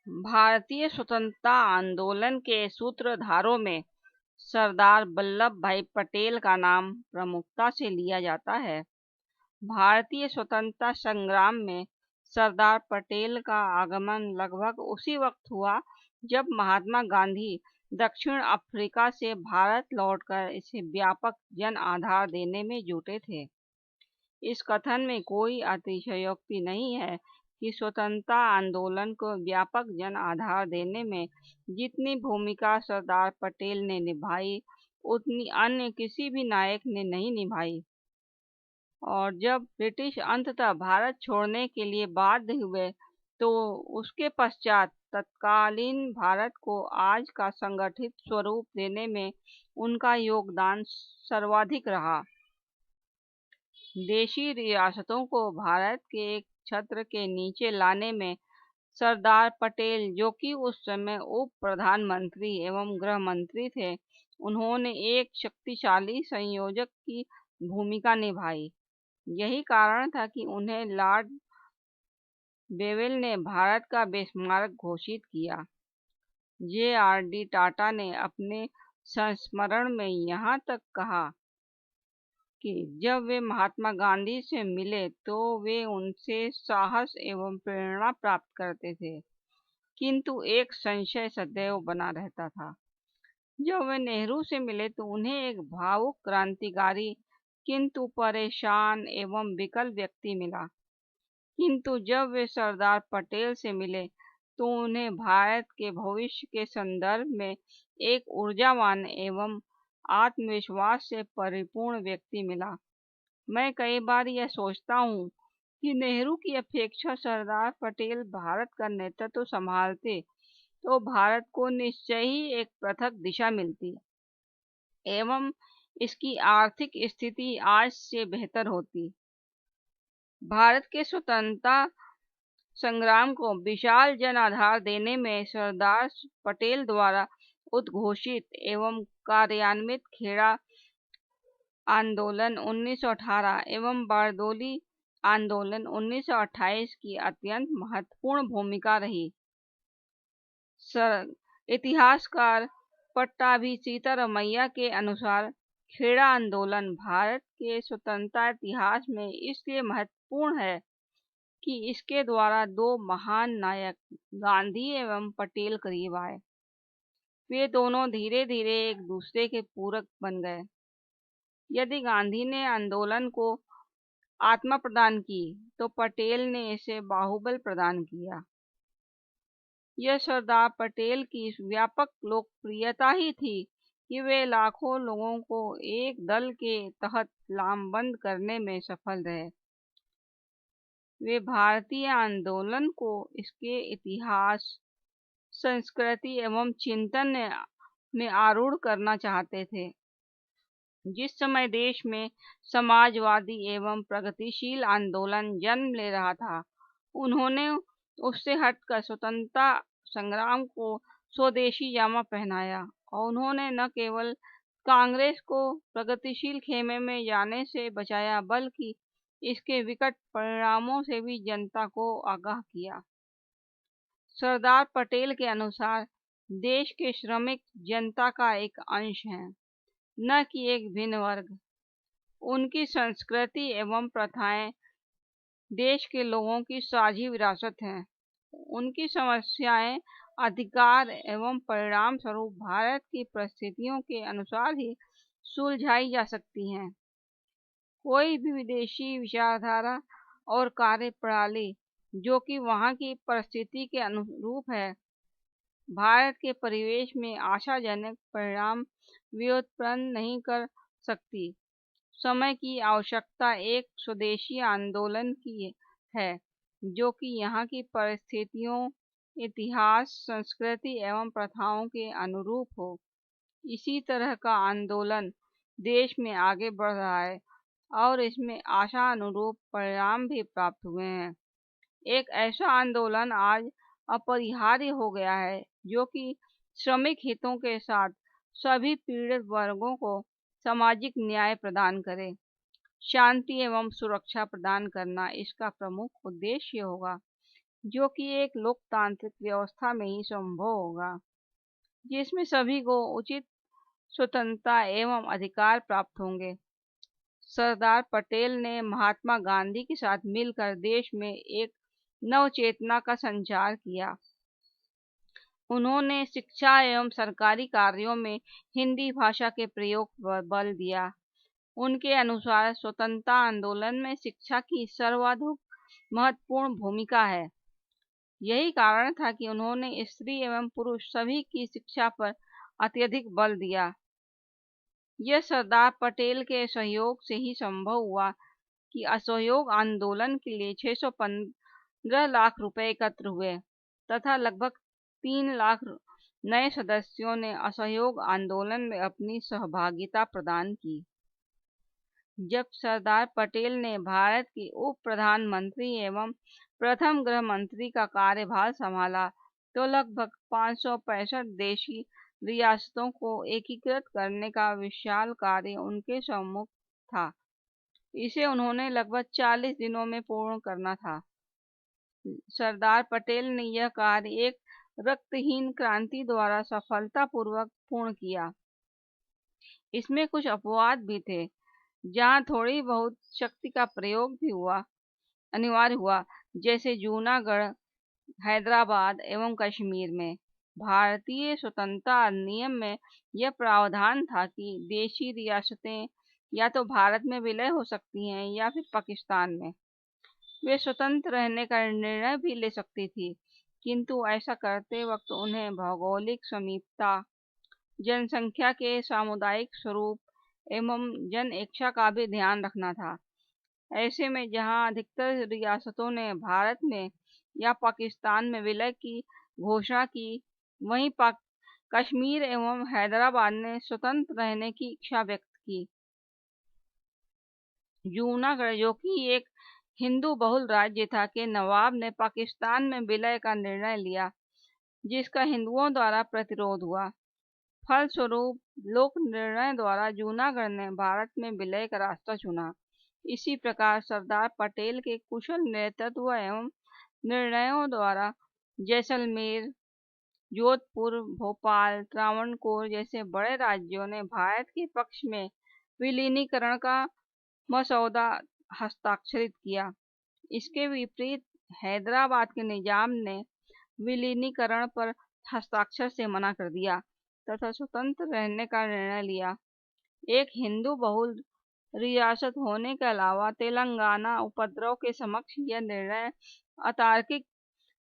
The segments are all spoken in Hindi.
भारतीय स्वतंत्रता आंदोलन के सूत्रधारों में सरदार वल्लभ भाई पटेल का नाम प्रमुखता से लिया जाता है। भारतीय स्वतंत्रता संग्राम में सरदार पटेल का आगमन लगभग उसी वक्त हुआ जब महात्मा गांधी दक्षिण अफ्रीका से भारत लौटकर इसे व्यापक जन आधार देने में जुटे थे। इस कथन में कोई अतिशयोक्ति नहीं है कि स्वतंत्रता आंदोलन को व्यापक जन आधार देने में जितनी भूमिका सरदार पटेल ने निभाई, उतनी अन्य किसी भी नायक ने नहीं निभाई। और जब ब्रिटिश अंततः भारत छोड़ने के लिए बाध्य हुए, तो उसके पश्चात तत्कालीन भारत को आज का संगठित स्वरूप देने में उनका योगदान सर्वाधिक रहा। देशी रियासतों को भारत के एक छत्र के नीचे लाने में सरदार पटेल, जो कि उस समय उप प्रधानमंत्री एवं गृह मंत्री थे, उन्होंने एक शक्तिशाली संयोजक की भूमिका निभाई। यही कारण था कि उन्हें लॉर्ड बेवेल ने भारत का बेस्मारक घोषित किया। जे.आर.डी. टाटा ने अपने संस्मरण में यहाँ तक कहा कि जब वे महात्मा गांधी से मिले तो वे उनसे साहस एवं प्रेरणा प्राप्त करते थे, किंतु एक संशय सदैव बना रहता था। जब वे नेहरू से मिले तो उन्हें एक भावुक क्रांतिकारी किंतु परेशान एवं विकल व्यक्ति मिला, किंतु जब वे सरदार पटेल से मिले तो उन्हें भारत के भविष्य के संदर्भ में एक ऊर्जावान एवं आत्मविश्वास से परिपूर्ण व्यक्ति मिला। मैं कई बार यह सोचता हूँ कि नेहरू की अपेक्षा सरदार पटेल भारत का नेतृत्व संभालते तो भारत को निश्चय ही एक पृथक दिशा मिलती एवं इसकी आर्थिक स्थिति आज से बेहतर होती। भारत के स्वतंत्रता संग्राम को विशाल जन आधार देने में सरदार पटेल द्वारा उद्घोषित एवं कार्यान्वित खेड़ा आंदोलन 1918 एवं बारडोली आंदोलन 1928 की अत्यंत महत्वपूर्ण भूमिका रही। इतिहासकार पट्टाभी सीतारामैया के अनुसार खेड़ा आंदोलन भारत के स्वतंत्रता इतिहास में इसलिए महत्वपूर्ण है कि इसके द्वारा दो महान नायक गांधी एवं पटेल करीब आए। वे दोनों धीरे धीरे एक दूसरे के पूरक बन गए। यदि गांधी ने आंदोलन को आत्मा प्रदान की तो पटेल ने इसे बाहुबल प्रदान किया। यह सरदार पटेल की व्यापक लोकप्रियता ही थी कि वे लाखों लोगों को एक दल के तहत लामबंद करने में सफल रहे। वे भारतीय आंदोलन को इसके इतिहास, संस्कृति एवं चिंतन में आरूढ़ करना चाहते थे। जिस समय देश में समाजवादी एवं प्रगतिशील आंदोलन जन्म ले रहा था, उन्होंने उससे हटकर स्वतंत्रता संग्राम को स्वदेशी जामा पहनाया और उन्होंने न केवल कांग्रेस को प्रगतिशील खेमे में जाने से बचाया, बल्कि इसके विकट परिणामों से भी जनता को आगाह किया। सरदार पटेल के अनुसार देश के श्रमिक जनता का एक अंश हैं, न कि एक भिन्न वर्ग। उनकी संस्कृति एवं प्रथाएं देश के लोगों की साझी विरासत हैं। उनकी समस्याएं अधिकार एवं परिणाम स्वरूप भारत की परिस्थितियों के अनुसार ही सुलझाई जा सकती हैं। कोई भी विदेशी विचारधारा और कार्य प्रणाली जो कि वहाँ की परिस्थिति के अनुरूप है, भारत के परिवेश में आशाजनक परिणाम व्युत्पन्न नहीं कर सकती। समय की आवश्यकता एक स्वदेशी आंदोलन की है, जो कि यहाँ की परिस्थितियों, इतिहास, संस्कृति एवं प्रथाओं के अनुरूप हो। इसी तरह का आंदोलन देश में आगे बढ़ रहा है और इसमें आशा अनुरूप परिणाम भी प्राप्त हुए हैं। एक ऐसा आंदोलन आज अपरिहार्य हो गया है जो कि श्रमिक हितों के साथ सभी पीड़ित वर्गों को सामाजिक न्याय प्रदान करे। शांति एवं सुरक्षा प्रदान करना इसका प्रमुख उद्देश्य होगा। जो कि एक लोकतांत्रिक व्यवस्था में ही संभव होगा, जिसमें सभी को उचित स्वतंत्रता एवं अधिकार प्राप्त होंगे। सरदार पटेल ने महात्मा गांधी के साथ मिलकर देश में एक नव चेतना का संचार किया। उन्होंने शिक्षा एवं सरकारी कार्यों में हिंदी भाषा के प्रयोग पर बल दिया। उनके अनुसार स्वतंत्रता आंदोलन में शिक्षा की सर्वाधिक महत्वपूर्ण भूमिका है। यही कारण था कि उन्होंने स्त्री एवं पुरुष सभी की शिक्षा पर अत्यधिक बल दिया। यह सरदार पटेल के सहयोग से ही संभव हुआ कि असहयोग आंदोलन के लिए 615 लाख रुपए एकत्र हुए तथा लगभग 3 लाख नए सदस्यों ने असहयोग आंदोलन में अपनी सहभागिता प्रदान की। जब सरदार पटेल ने भारत के उप प्रधानमंत्री एवं प्रथम गृह मंत्री का कार्यभार संभाला तो लगभग 565 देशी रियासतों को एकीकृत करने का विशाल कार्य उनके सम्मुख था। इसे उन्होंने लगभग 40 दिनों में पूर्ण करना था। सरदार पटेल ने यह कार्य एक रक्तहीन क्रांति द्वारा सफलतापूर्वक पूर्ण किया। इसमें कुछ अपवाद भी थे, जहां थोड़ी बहुत शक्ति का प्रयोग भी अनिवार्य हुआ, जैसे जूनागढ़, हैदराबाद एवं कश्मीर में। भारतीय स्वतंत्रता अधिनियम में यह प्रावधान था कि देशी रियासतें या तो भारत में विलय हो सकती हैं या फिर पाकिस्तान में। वे स्वतंत्र रहने का निर्णय भी ले सकती थी, किंतु ऐसा करते वक्त उन्हें भौगोलिक समीपता, जनसंख्या के सामुदायिक स्वरूप एवं जन इच्छा का भी ध्यान रखना था। ऐसे में जहां अधिकतर रियासतों ने भारत में या पाकिस्तान में विलय की घोषणा की, वहीं कश्मीर एवं हैदराबाद ने स्वतंत्र रहने की इच्छा व्यक्त की। जूनागढ़, जो कि एक हिंदू बहुल राज्य था, के नवाब ने पाकिस्तान में विलय का निर्णय लिया, जिसका हिंदुओं द्वारा प्रतिरोध हुआ। फलस्वरूप लोक निर्णय द्वारा जूनागढ़ ने भारत में विलय का रास्ता चुना। इसी प्रकार सरदार पटेल के कुशल नेतृत्व एवं निर्णयों द्वारा जैसलमेर, जोधपुर, भोपाल, त्रावणकोर जैसे बड़े राज्यों ने भारत के पक्ष में विलीनीकरण का मसौदा हस्ताक्षरित किया। इसके विपरीत हैदराबाद के निजाम ने विलीनीकरण पर हस्ताक्षर से मना कर दिया तथा स्वतंत्र रहने का निर्णय लिया। एक हिंदू बहुल रियासत होने के अलावा तेलंगाना उपद्रव के समक्ष यह निर्णय अतार्किक,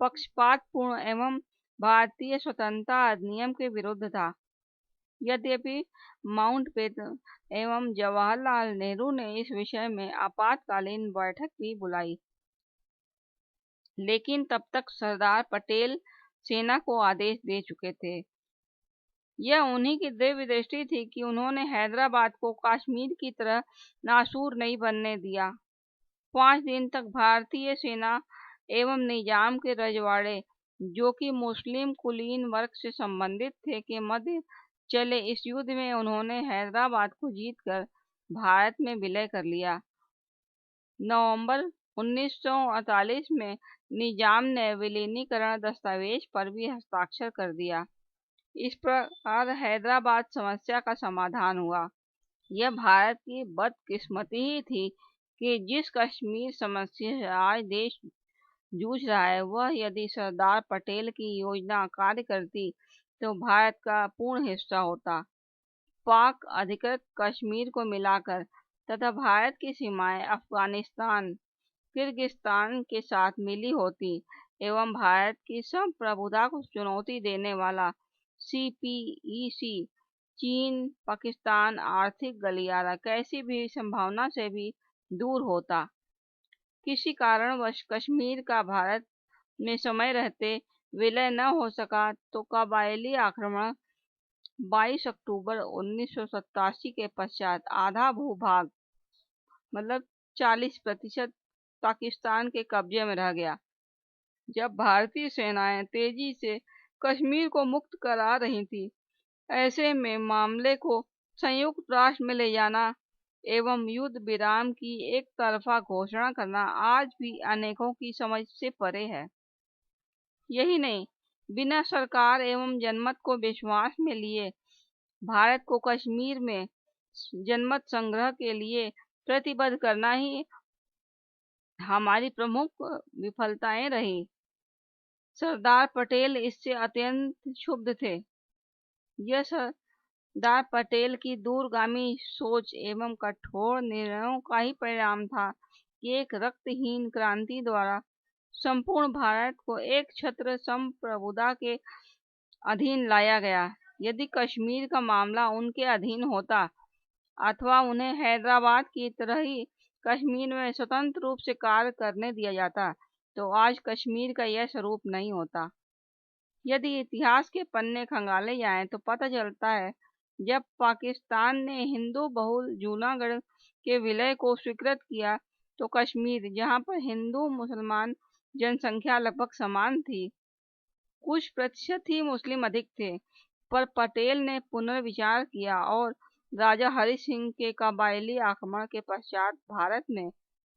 पक्षपातपूर्ण एवं भारतीय स्वतंत्रता अधिनियम के विरुद्ध था। यद्यपि माउंटबेटन एवं जवाहरलाल नेहरू ने इस विषय में आपातकालीन बैठक भी बुलाई, लेकिन तब तक सरदार पटेल सेना को आदेश दे चुके थे। यह उन्हीं की दिव्य दृष्टि थी कि उन्होंने हैदराबाद को कश्मीर की तरह नासूर नहीं बनने दिया। 5 दिन तक भारतीय सेना एवं निजाम के रजवाड़े, जो कि मुस्लिम कुलीन वर्ग से संबंधित थे, के मध्य चले इस युद्ध में उन्होंने हैदराबाद को जीतकर भारत में विलय कर लिया। नवंबर 1948 में निजाम ने विलीनीकरण दस्तावेज पर भी हस्ताक्षर कर दिया। इस प्रकार हैदराबाद समस्या का समाधान हुआ। यह भारत की बदकिस्मती ही थी कि जिस कश्मीर समस्या से आज देश जूझ रहा है, वह यदि सरदार पटेल की योजना कार्य करती तो भारत का पूर्ण हिस्सा होता। पाक अधिकृत कश्मीर को मिलाकर तथा भारत की सीमाएं अफगानिस्तान, किर्गिस्तान के साथ मिली होती एवं भारत की संप्रभुता को चुनौती देने वाला CPEC, चीन, पाकिस्तान आर्थिक गलियारा कैसी भी संभावना से भी दूर होता। किसी कारणवश कश्मीर का भारत में समय रहते विलय न हो सका तो कबायली आक्रमण 22 अक्टूबर 1987 के पश्चात आधा भूभाग, मतलब 40% पाकिस्तान के कब्जे में रह गया। जब भारतीय सेनाएं तेजी से कश्मीर को मुक्त करा रही थी, ऐसे में मामले को संयुक्त राष्ट्र में ले जाना एवं युद्ध विराम की एक तरफा घोषणा करना आज भी अनेकों की समझ से परे है। यही नहीं, बिना सरकार एवं जनमत को विश्वास में लिए भारत को कश्मीर में जनमत संग्रह के लिए प्रतिबद्ध करना ही हमारी प्रमुख विफलताएं रही। सरदार पटेल इससे अत्यंत क्षुब्ध थे। यह सरदार पटेल की दूरगामी सोच एवं कठोर निर्णयों का ही परिणाम था कि एक रक्तहीन क्रांति द्वारा संपूर्ण भारत को एक छत्र संप्रभुता के अधीन लाया गया। यदि कश्मीर का मामला उनके अधीन होता अथवा उन्हें हैदराबाद की तरह ही कश्मीर में स्वतंत्र रूप से कार्य करने दिया जाता, तो आज कश्मीर का यह स्वरूप नहीं होता। यदि इतिहास के पन्ने खंगाले जाएं तो पता चलता है, जब पाकिस्तान ने हिंदू बहुल जूनागढ़ के विलय को स्वीकृत किया, तो कश्मीर, जहां पर हिंदू मुसलमान जनसंख्या लगभग समान थी, कुछ प्रतिशत ही मुस्लिम अधिक थे, पर पटेल ने पुनर्विचार किया और राजा हरि सिंह के कबायली आक्रमण के पश्चात भारत में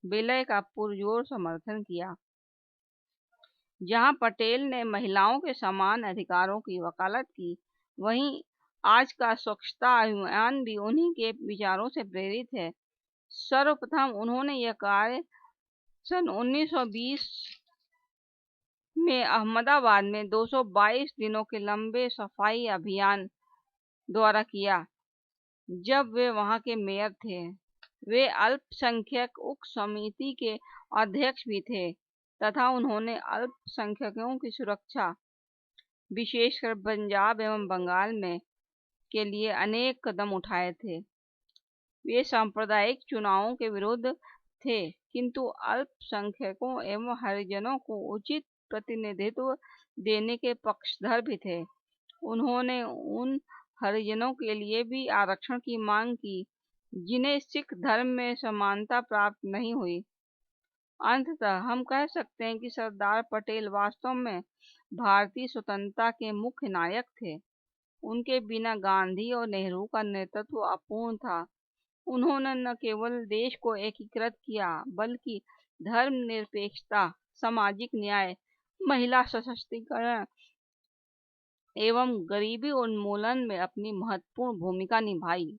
विलय का पुरजोर समर्थन किया। जहां पटेल ने महिलाओं के समान अधिकारों की वकालत की, वहीं आज का स्वच्छता अभियान भी उन्हीं के विचारों से प्रेरित है। सर्वप्रथम उन्होंने यह कार्य सन 1920 में अहमदाबाद में 222 दिनों के लंबे सफाई अभियान द्वारा किया, जब वे वहां के मेयर थे। वे अल्पसंख्यक उप समिति के अध्यक्ष भी थे तथा उन्होंने अल्पसंख्यकों की सुरक्षा, विशेषकर पंजाब एवं बंगाल में, के लिए अनेक कदम उठाए थे। वे सांप्रदायिक चुनावों के विरुद्ध थे, किंतु अल्पसंख्यकों एवं हरिजनों को उचित प्रतिनिधित्व देने के पक्षधर भी थे। उन्होंने उन हरिजनों के लिए भी आरक्षण की मांग की जिन्हें सिख धर्म में समानता प्राप्त नहीं हुई। अंततः हम कह सकते हैं कि सरदार पटेल वास्तव में भारतीय स्वतंत्रता के मुख्य नायक थे। उनके बिना गांधी और नेहरू का नेतृत्व अपूर्ण था। उन्होंने न केवल देश को एकीकृत किया, बल्कि धर्मनिरपेक्षता, सामाजिक न्याय, महिला सशक्तिकरण एवं गरीबी उन्मूलन में अपनी महत्वपूर्ण भूमिका निभाई।